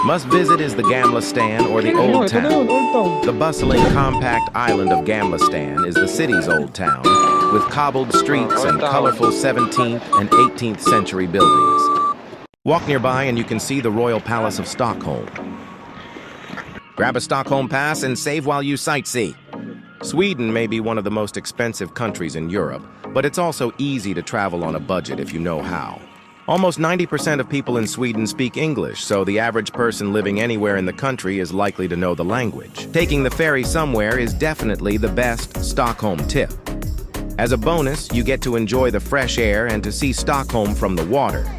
Must visit is the Gamla or the Old Town. The bustling, compact island of Gamla is the city's old town, with cobbled streets and colorful 17th and 18th century buildings. Walk nearby and you can see the Royal Palace of Stockholm. Grab a Stockholm pass and save while you sightsee. Sweden may be one of the most expensive countries in Europe, but it's also easy to travel on a budget if you know how. Almost 90% of people in Sweden speak English, so the average person living anywhere in the country is likely to know the language. Taking the ferry somewhere is definitely the best Stockholm tip. As a bonus, you get to enjoy the fresh air and to see Stockholm from the water.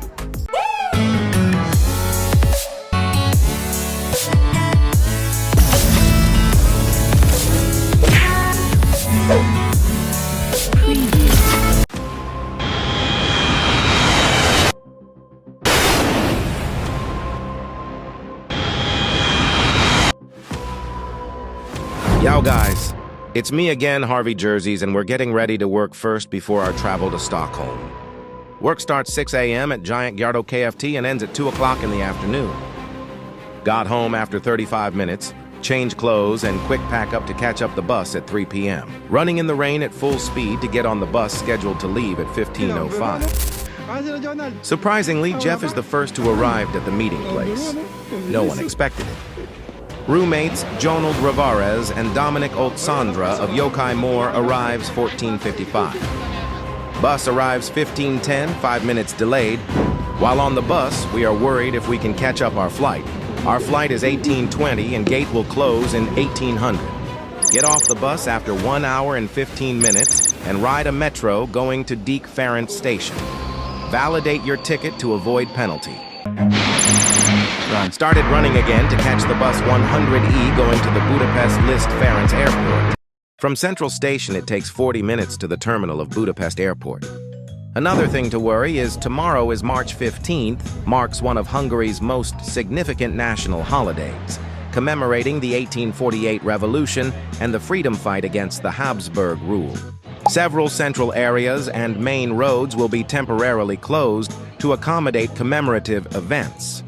Yo guys, it's me again, Harvey Jerseys, and we're getting ready to work first before our travel to Stockholm. Work starts 6 a.m. at Giant Yardo KFT and ends at 2 o'clock in the afternoon. Got home after 35 minutes, change clothes, and quick pack up to catch up the bus at 3 p.m. Running in the rain at full speed to get on the bus scheduled to leave at 15:05. Surprisingly, Jeff is the first to arrive at the meeting place. No one expected it. Roommates Jonald Rivarez and Dominic Oltsandra of Yokai Moore arrives 14:55. Bus arrives 15:10, 5 minutes delayed. While on the bus, we are worried if we can catch up our flight. Our flight is 18:20 and gate will close in 1800. Get off the bus after 1 hour and 15 minutes and ride a metro going to Diek Ferent station. Validate your ticket to avoid penalty. Started running again to catch the bus 100E going to the Budapest Liszt Ferenc Airport. From Central Station, it takes 40 minutes to the terminal of Budapest Airport. Another thing to worry is tomorrow is March 15th, marks one of Hungary's most significant national holidays, commemorating the 1848 revolution and the freedom fight against the Habsburg rule. Several central areas and main roads will be temporarily closed to accommodate commemorative events.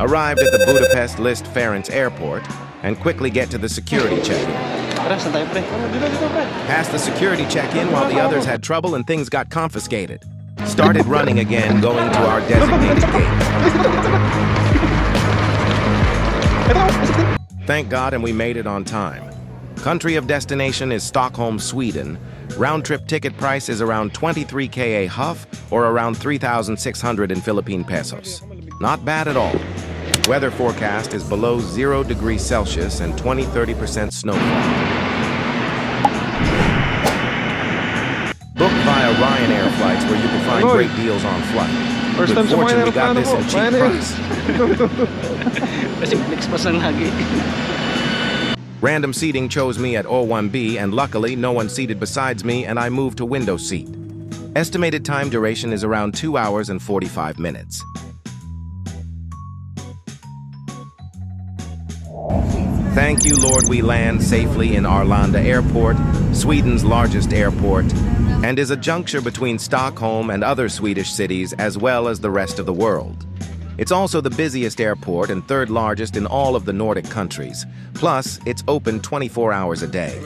Arrived at the Budapest Liszt Ferenc Airport and quickly get to the security check-in. Passed the security check-in while the others had trouble and things got confiscated. Started running again, going to our designated gate. Thank God, and we made it on time. Country of destination is Stockholm, Sweden. Round-trip ticket price is around 23K a huff or around 3,600 in Philippine pesos. Not bad at all. Weather forecast is below 0 degrees Celsius and 20–30% snowfall. Book via Ryanair flights where you can find great deals on flight. Good fortune we got this at cheap price. Random seating chose me at O1B, and luckily no one seated besides me and I moved to window seat. Estimated time duration is around 2 hours and 45 minutes. Thank you, Lord, we land safely in Arlanda Airport, Sweden's largest airport, and is a juncture between Stockholm and other Swedish cities as well as the rest of the world. It's also the busiest airport and third largest in all of the Nordic countries. Plus, it's open 24 hours a day.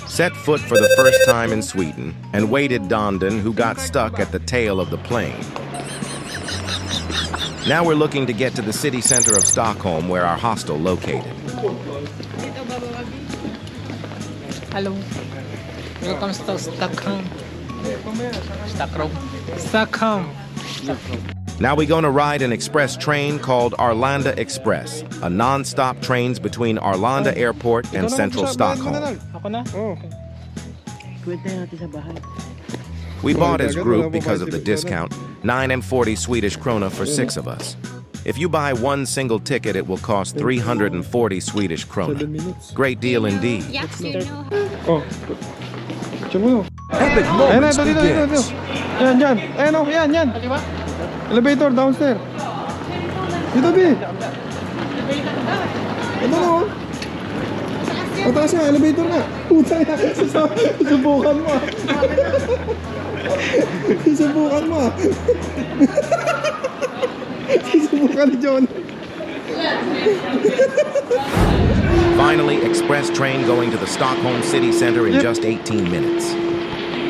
Set foot for the first time in Sweden and waited Dondon, who got stuck at the tail of the plane. Now we're looking to get to the city center of Stockholm, where our hostel located. Hello. Welcome to Stockholm. Stockholm. Now we're going to ride an express train called Arlanda Express, a non-stop trains between Arlanda Airport and central Stockholm. We bought as group because of the discount, 940 Swedish krona for 6 of us. If you buy one single ticket, it will cost 340 Swedish krona. Great deal indeed. Epic moments begins. Yan. Elevator downstairs. Dito, B. Ito na, oh. Mataas nga, elevator nga. Puta nga, susubukan mo. Susubukan mo. Mukha ni John. Finally, express train going to the Stockholm city center in just 18 minutes.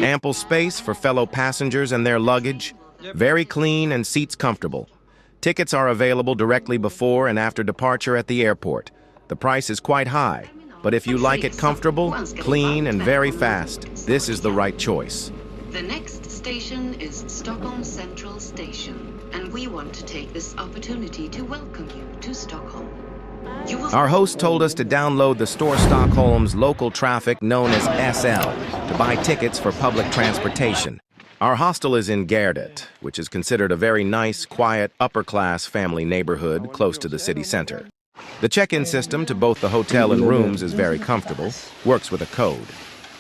Ample space for fellow passengers and their luggage. Very clean and seats comfortable. Tickets are available directly before and after departure at the airport. The price is quite high, but if you like it comfortable, clean, and very fast, this is the right choice. The next station is Stockholm Central Station, and we want to take this opportunity to welcome you to Stockholm. Our host told us to download the Store Stockholm's local traffic known as SL to buy tickets for public transportation. Our hostel is in Gärdet, which is considered a very nice, quiet, upper-class family neighborhood close to the city center. The check-in system to both the hotel and rooms is very comfortable, works with a code.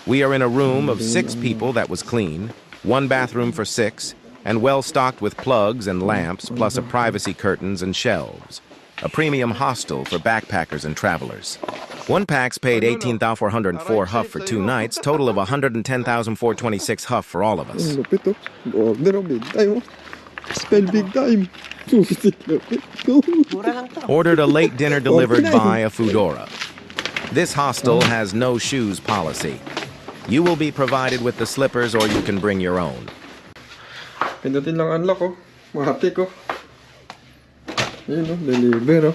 We are in a room of 6 people that was clean, 1 bathroom for 6, and well-stocked with plugs and lamps, plus a privacy curtains and shelves. A premium hostel for backpackers and travelers. One pax paid 18,404 huff for 2 nights, total of 110,426 huff for all of us. Lupit oh. Order oh, big time oh. Spell big time. Ordered a late dinner delivered by a Foodora. This hostel has no shoes policy. You will be provided with the slippers or you can bring your own. Pindutin lang unlock oh. Mahatik oh. Yun oh, deliver oh.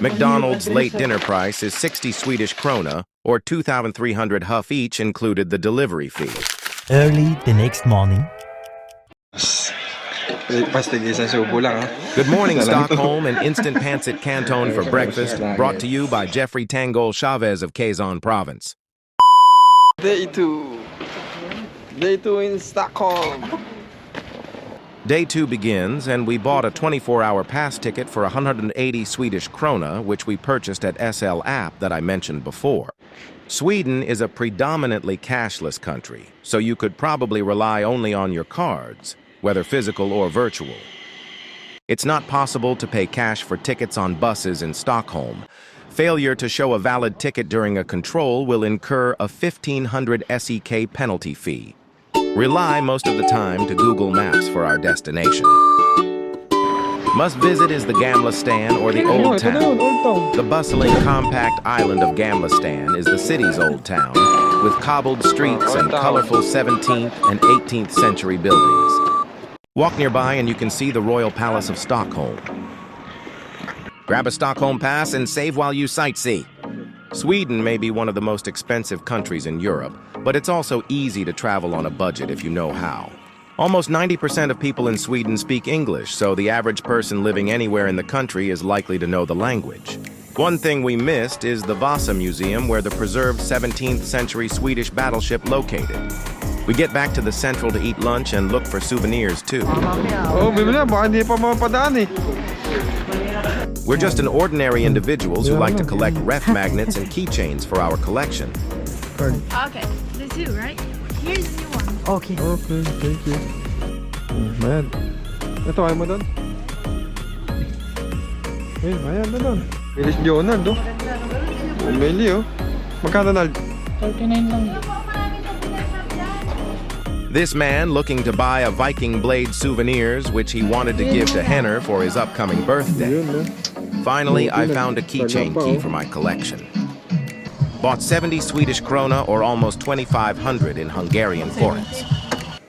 McDonald's late dinner price is 60 Swedish krona, or 2,300 huff each, included the delivery fee. Early the next morning. Good morning, Stockholm, and instant pancit canton for breakfast, brought to you by Jeffrey Tangol Chavez of Quezon Province. Day 2. Day 2 in Stockholm. Day 2 begins, and we bought a 24-hour pass ticket for 180 Swedish krona, which we purchased at SL app that I mentioned before. Sweden is a predominantly cashless country, so you could probably rely only on your cards, whether physical or virtual. It's not possible to pay cash for tickets on buses in Stockholm. Failure to show a valid ticket during a control will incur a 1,500 SEK penalty fee. Rely most of the time to Google Maps for our destination. Must visit is the Gamla Stan or the Old Town. The bustling, compact island of Gamla Stan is the city's old town, with cobbled streets and colorful 17th and 18th century buildings. Walk nearby and you can see the Royal Palace of Stockholm. Grab a Stockholm pass and save while you sightsee. Sweden may be one of the most expensive countries in Europe, but it's also easy to travel on a budget if you know how. Almost 90% of people in Sweden speak English, so the average person living anywhere in the country is likely to know the language. One thing we missed is the Vasa Museum, where the preserved 17th century Swedish battleship located. We get back to the Central to eat lunch and look for souvenirs too. Oh, bibili na. Baka hindi pa mapadaan eh. We're just an ordinary individuals who like to collect ref magnets and keychains for our collection. Okay, the 2, right? Here's the new one. Okay. Okay, thank you. Man. Ito, ayaw mo doon? Ayan, doon. Bilis Jonald, oh. Bumili, oh. Magkano, Nald? 39 lang. This man looking to buy a Viking blade souvenirs, which he wanted to give to Henner for his upcoming birthday. Finally, I found a keychain key for my collection. Bought 70 Swedish krona, or almost 2,500 in Hungarian forints.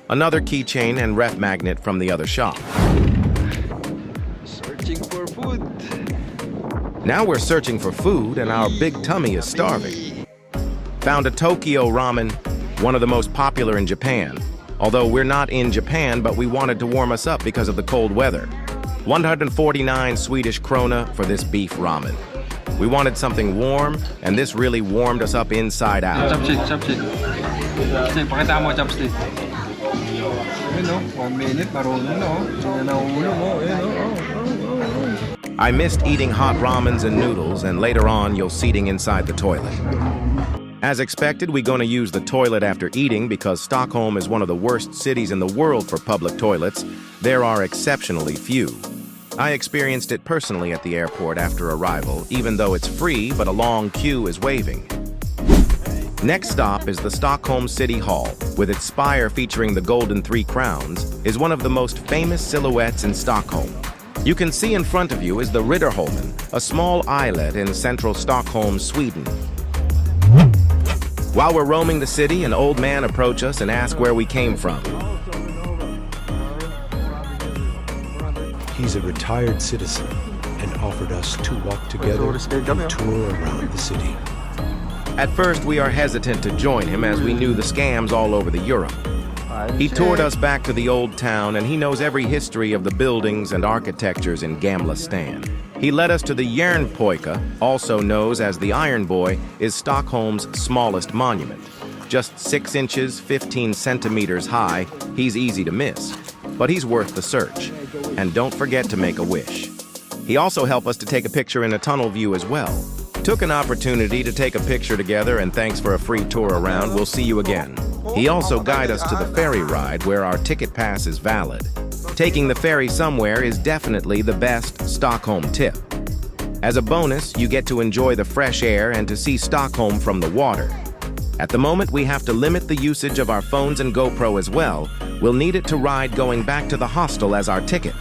Another keychain and ref magnet from the other shop. Searching for food. Now we're searching for food and our big tummy is starving. Found a Tokyo ramen, one of the most popular in Japan. Although we're not in Japan, but we wanted to warm us up because of the cold weather. 149 Swedish krona for this beef ramen. We wanted something warm, and this really warmed us up inside out. Chopstick. Chopstick, pakita mo chopstick. Ayun o, 1 minute, marunong na o. Nauulo mo, ayun o. I missed eating hot ramens and noodles, and later on you'll seating inside the toilet. As expected, we're going to use the toilet after eating because Stockholm is one of the worst cities in the world for public toilets. There are exceptionally few. I experienced it personally at the airport after arrival, even though it's free, but a long queue is waiting. Next stop is the Stockholm City Hall, with its spire featuring the golden three crowns, is one of the most famous silhouettes in Stockholm. You can see in front of you is the Riddarholmen, a small islet in central Stockholm, Sweden. While we're roaming the city, an old man approached us and asked where we came from. He's a retired citizen and offered us to walk together and tour around the city. At first, we are hesitant to join him as we knew the scams all over the Europe. He toured us back to the old town and he knows every history of the buildings and architectures in Gamla Stan. He led us to the Järnpojke, also known as the Iron Boy, is Stockholm's smallest monument. Just 6 inches, 15 centimeters high, he's easy to miss. But he's worth the search. And don't forget to make a wish. He also helped us to take a picture in a tunnel view as well. Took an opportunity to take a picture together and thanks for a free tour around. We'll see you again. He also guided us to the ferry ride where our ticket pass is valid. Taking the ferry somewhere is definitely the best Stockholm tip. As a bonus, you get to enjoy the fresh air and to see Stockholm from the water. At the moment, we have to limit the usage of our phones and GoPro as well. We'll need it to ride going back to the hostel as our ticket.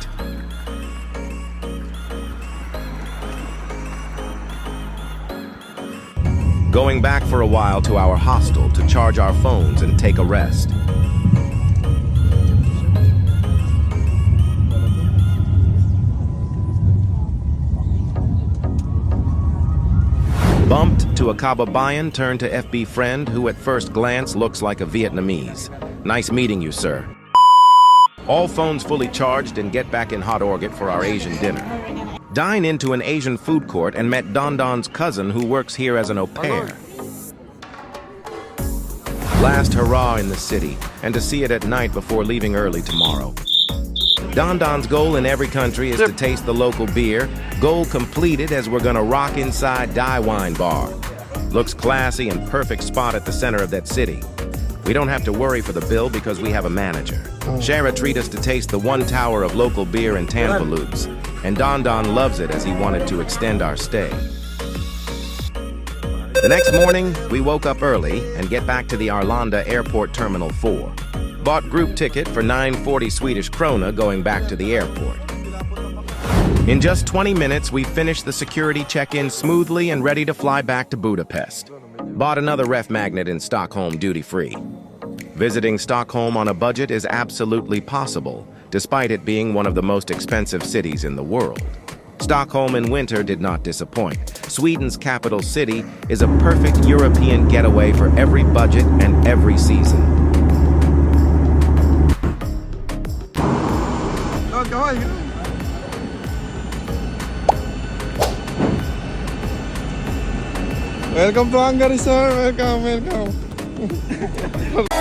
Going back for a while to our hostel to charge our phones and take a rest. Bumped to a kababayan turned to FB friend who at first glance looks like a Vietnamese. Nice meeting you, sir. All phones fully charged and get back in hot orget for our Asian dinner. Dine into an Asian food court and met Don Don's cousin who works here as an au pair. Last hurrah in the city, and to see it at night before leaving early tomorrow. Don Don's goal in every country is to taste the local beer. Goal completed as we're gonna rock inside Die Wine Bar. Looks classy and perfect spot at the center of that city. We don't have to worry for the bill because we have a manager. Shara treat us to taste the one tower of local beer in Tanvaloops, and Don Don loves it as he wanted to extend our stay. The next morning, we woke up early and get back to the Arlanda Airport Terminal 4. Bought group ticket for 940 Swedish krona going back to the airport. In just 20 minutes, we finished the security check-in smoothly and ready to fly back to Budapest. Bought another ref magnet in Stockholm duty-free. Visiting Stockholm on a budget is absolutely possible, despite it being one of the most expensive cities in the world. Stockholm in winter did not disappoint. Sweden's capital city is a perfect European getaway for every budget and every season. Welcome to Hungary, sir. Welcome.